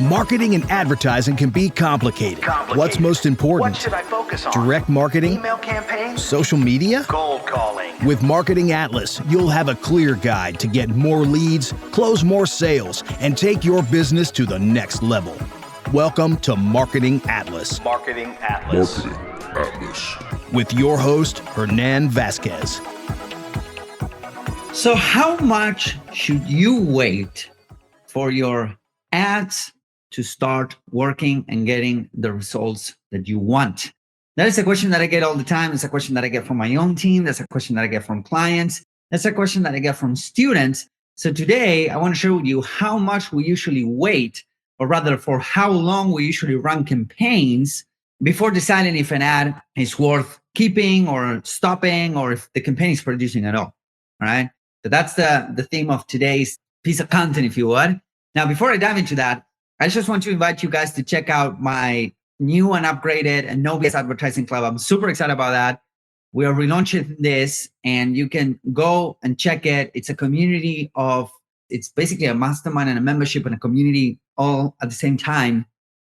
Marketing and advertising can be complicated. What's most important? What should I focus on? Direct marketing? Email campaigns? Social media? Cold calling? With Marketing Atlas, you'll have a clear guide to get more leads, close more sales, and take your business to the next level. Welcome to Marketing Atlas. Marketing Atlas. Marketing Atlas. With your host, Hernan Vasquez. So how much should you wait for your ads to start working and getting the results that you want? That is a question that I get all the time. It's a question that I get from my own team. That's a question that I get from clients. That's a question that I get from students. So today I want to share with you how much we usually wait, or rather for how long we usually run campaigns before deciding if an ad is worth keeping or stopping, or if the campaign is producing at all. All right. So that's the theme of today's piece of content, if you would. Now, before I dive into that, I just want to invite you guys to check out my new and upgraded and No BS Advertising Club. I'm super excited about that. We are relaunching this, and you can go and check it. It's a community it's basically a mastermind and a membership and a community all at the same time,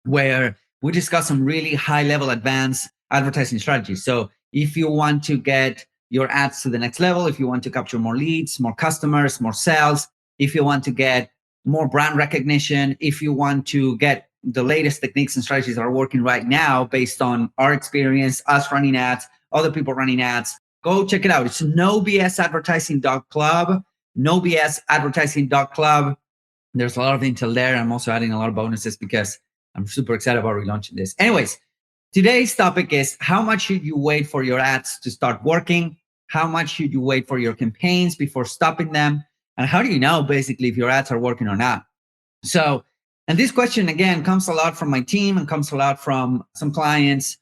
where we discuss some really high-level advanced advertising strategies. So if you want to get your ads to the next level, if you want to capture more leads, more customers, more sales, if you want to get more brand recognition, if you want to get the latest techniques and strategies that are working right now based on our experience, us running ads, other people running ads, go check it out. It's nobsadvertising.club, nobsadvertising.club. There's a lot of intel there. I'm also adding a lot of bonuses because I'm super excited about relaunching this. Anyways, today's topic is how much should you wait for your ads to start working? How much should you wait for your campaigns before stopping them? And how do you know basically if your ads are working or not? So, and this question again comes a lot from my team and comes a lot from some clients,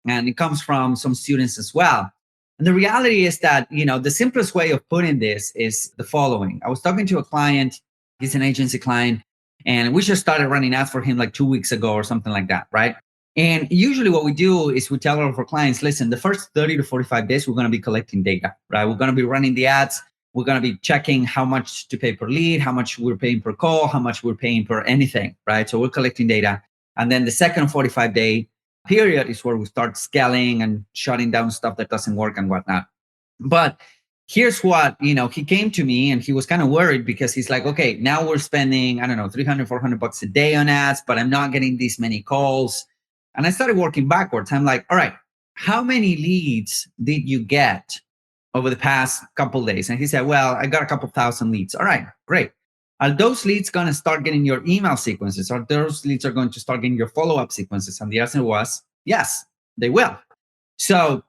and it comes from some students as well. And the reality is that, the simplest way of putting this is the following. I was talking to a client, he's an agency client, and we just started running ads for him like 2 weeks ago or something like that, right? And usually what we do is we tell all of our clients, listen, the first 30 to 45 days, we're going to be collecting data, right? We're going to be running the ads. We're going to be checking how much to pay per lead, how much we're paying per call, how much we're paying per anything, right? So we're collecting data. And then the second 45-day period is where we start scaling and shutting down stuff that doesn't work and whatnot. But here's what, he came to me and he was kind of worried because he's like, okay, now we're spending, I don't know, $300, $400 a day on ads, but I'm not getting these many calls. And I started working backwards. I'm like, all right, how many leads did you get over the past couple of days? And he said, well, I got a couple thousand leads. All right, great. Are those leads going to start getting your email sequences? Are those leads are going to start getting your follow-up sequences? And the answer was, yes, they will. So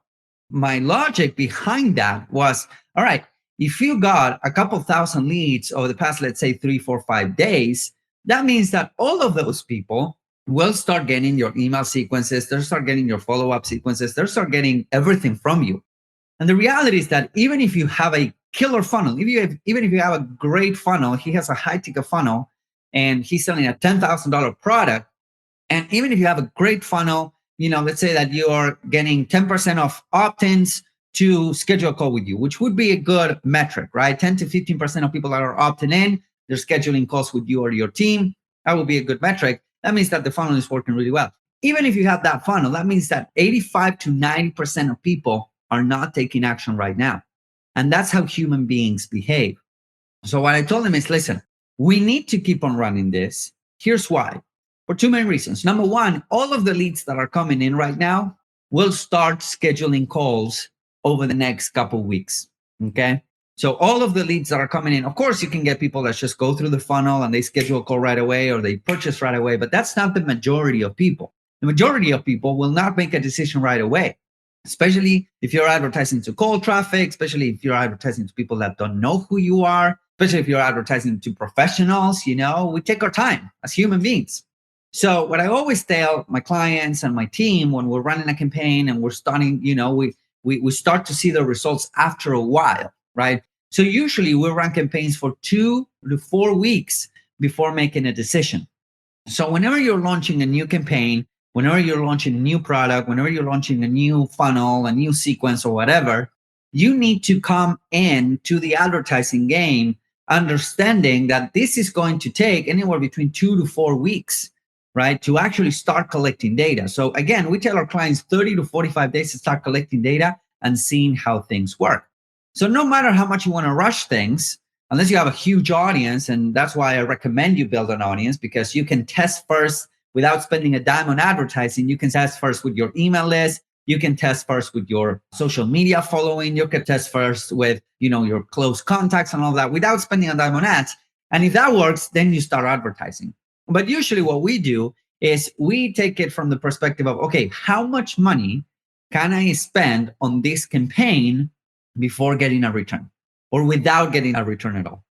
my logic behind that was, all right, if you got a couple thousand leads over the past, let's say 3, 4, 5 days, that means that all of those people will start getting your email sequences. They'll start getting your follow-up sequences. They'll start getting everything from you. And the reality is that even if you have a killer funnel, even if you have a great funnel, he has a high ticket funnel and he's selling a $10,000 product. And even if you have a great funnel, let's say that you are getting 10% of opt-ins to schedule a call with you, which would be a good metric, right? 10 to 15% of people that are opting in, they're scheduling calls with you or your team. That would be a good metric. That means that the funnel is working really well. Even if you have that funnel, that means that 85 to 90% of people are not taking action right now. And that's how human beings behave. So what I told him is, listen, we need to keep on running this. Here's why. For two main reasons. Number one, all of the leads that are coming in right now will start scheduling calls over the next couple of weeks. Okay. So all of the leads that are coming in, of course, you can get people that just go through the funnel and they schedule a call right away or they purchase right away, but that's not the majority of people. The majority of people will not make a decision right away, especially if you're advertising to cold traffic, especially if you're advertising to people that don't know who you are, especially if you're advertising to professionals. We take our time as human beings. So what I always tell my clients and my team when we're running a campaign and we're starting, we start to see the results after a while, right? So usually we run campaigns for 2 to 4 weeks before making a decision. So whenever you're launching a new campaign, whenever you're launching a new product, whenever you're launching a new funnel, a new sequence or whatever, you need to come in to the advertising game understanding that this is going to take anywhere between 2 to 4 weeks, right, to actually start collecting data. So again, we tell our clients 30 to 45 days to start collecting data and seeing how things work. So no matter how much you want to rush things, unless you have a huge audience, and that's why I recommend you build an audience, because you can test first without spending a dime on advertising. You can test first with your email list. You can test first with your social media following. You can test first with, your close contacts and all that without spending a dime on ads. And if that works, then you start advertising. But usually what we do is we take it from the perspective of, okay, how much money can I spend on this campaign before getting a return or without getting a return at all?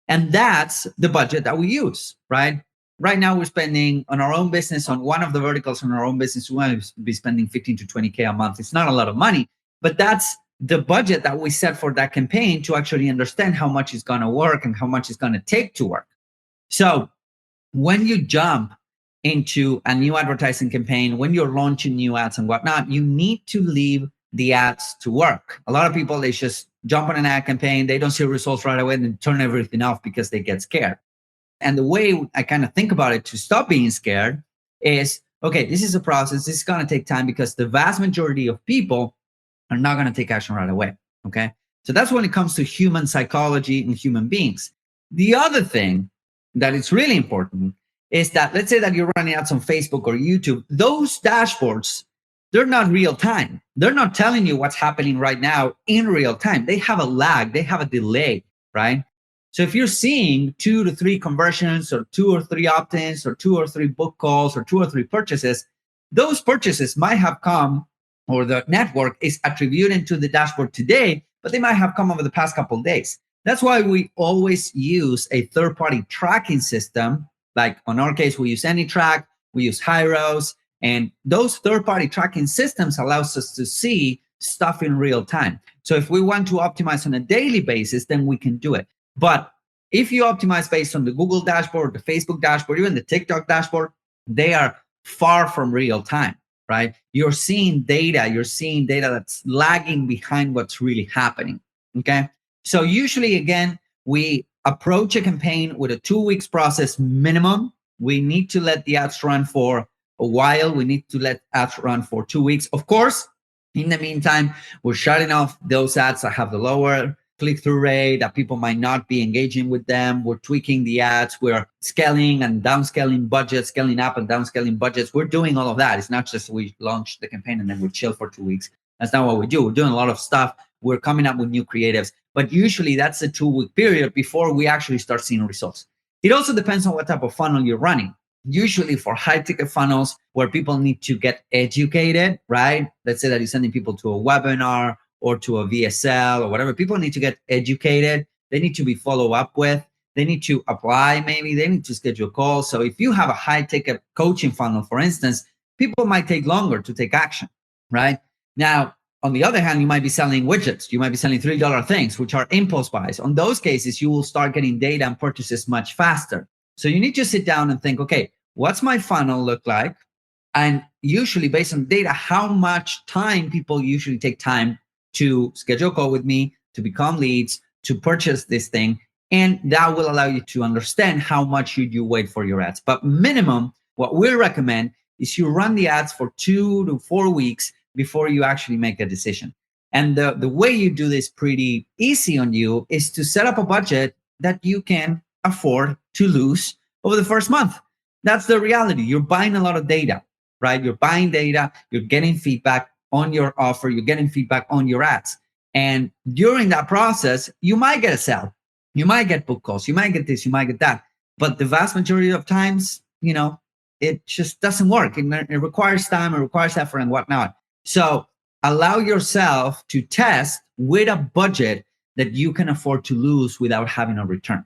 And that's the budget that we use, right? Right now, we're spending on our own business, on one of the verticals on our own business, we want to be spending 15 to 20K a month. It's not a lot of money, but that's the budget that we set for that campaign to actually understand how much is going to work and how much it's going to take to work. So when you jump into a new advertising campaign, when you're launching new ads and whatnot, you need to leave the ads to work. A lot of people, they just jump on an ad campaign, they don't see results right away, and then turn everything off because they get scared. And the way I kind of think about it to stop being scared is, okay, this is a process. This is going to take time because the vast majority of people are not going to take action right away. Okay. So that's when it comes to human psychology and human beings. The other thing that is really important is that, let's say that you're running ads on Facebook or YouTube, those dashboards, they're not real time. They're not telling you what's happening right now in real time. They have a lag, they have a delay, right? So if you're seeing 2 to 3 conversions or 2 or 3 opt-ins or 2 or 3 book calls or 2 or 3 purchases, those purchases might have come, or the network is attributing to the dashboard today, but they might have come over the past couple of days. That's why we always use a third-party tracking system. Like on our case, we use AnyTrack, we use Hyros, and those third-party tracking systems allows us to see stuff in real time. So if we want to optimize on a daily basis, then we can do it. But if you optimize based on the Google dashboard, the Facebook dashboard, even the TikTok dashboard, they are far from real time, right? You're seeing data that's lagging behind what's really happening, okay? So usually, again, we approach a campaign with a 2 weeks process minimum. We need to let the ads run for a while. We need to let ads run for 2 weeks. Of course, in the meantime, we're shutting off those ads that have the lower click-through rate, that people might not be engaging with them. We're tweaking the ads. We're scaling and downscaling budgets, scaling up and downscaling budgets. We're doing all of that. It's not just we launch the campaign and then we chill for 2 weeks. That's not what we do. We're doing a lot of stuff. We're coming up with new creatives. But usually that's a 2 week period before we actually start seeing results. It also depends on what type of funnel you're running. Usually for high ticket funnels where people need to get educated, right? Let's say that you're sending people to a webinar or to a VSL or whatever. People need to get educated. They need to be followed up with. They need to apply, maybe. They need to schedule calls. So if you have a high ticket coaching funnel, for instance, people might take longer to take action, right? Now, on the other hand, you might be selling widgets. You might be selling $3 things, which are impulse buys. On those cases, you will start getting data and purchases much faster. So you need to sit down and think, okay, what's my funnel look like? And usually based on data, how much time people usually take time to schedule a call with me, to become leads, to purchase this thing. And that will allow you to understand how much should you wait for your ads. But minimum, what we recommend is you run the ads for 2 to 4 weeks before you actually make a decision. And the way you do this pretty easy on you is to set up a budget that you can afford to lose over the first month. That's the reality. You're buying a lot of data, right? You're buying data, you're getting feedback on your offer, you're getting feedback on your ads. And during that process, you might get a sale, you might get book calls, you might get this, you might get that. But the vast majority of times, it just doesn't work. It requires time, it requires effort and whatnot. So allow yourself to test with a budget that you can afford to lose without having a return.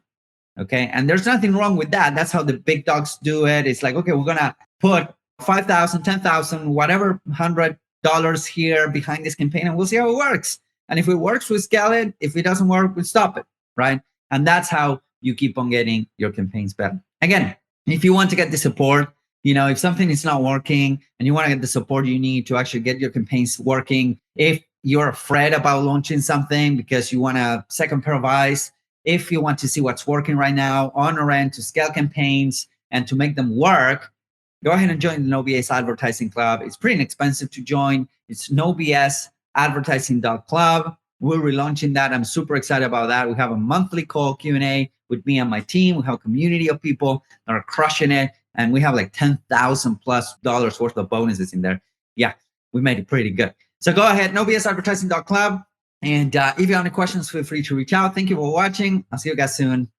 Okay. And there's nothing wrong with that. That's how the big dogs do it. It's like, okay, we're going to put $5,000, $10,000, whatever, $100 here behind this campaign, and we'll see how it works. And if it works, we scale it. If it doesn't work, we stop it. Right. And that's how you keep on getting your campaigns better. Again, if you want to get the support, if something is not working and you want to get the support you need to actually get your campaigns working, if you're afraid about launching something because you want a second pair of eyes, if you want to see what's working right now on our end to scale campaigns and to make them work, go ahead and join the No BS Advertising Club. It's pretty inexpensive to join. It's nobsadvertising.club. We're relaunching that. I'm super excited about that. We have a monthly call Q&A with me and my team. We have a community of people that are crushing it. And we have like $10,000+ worth of bonuses in there. Yeah, we made it pretty good. So go ahead, nobsadvertising.club. And if you have any questions, feel free to reach out. Thank you for watching. I'll see you guys soon.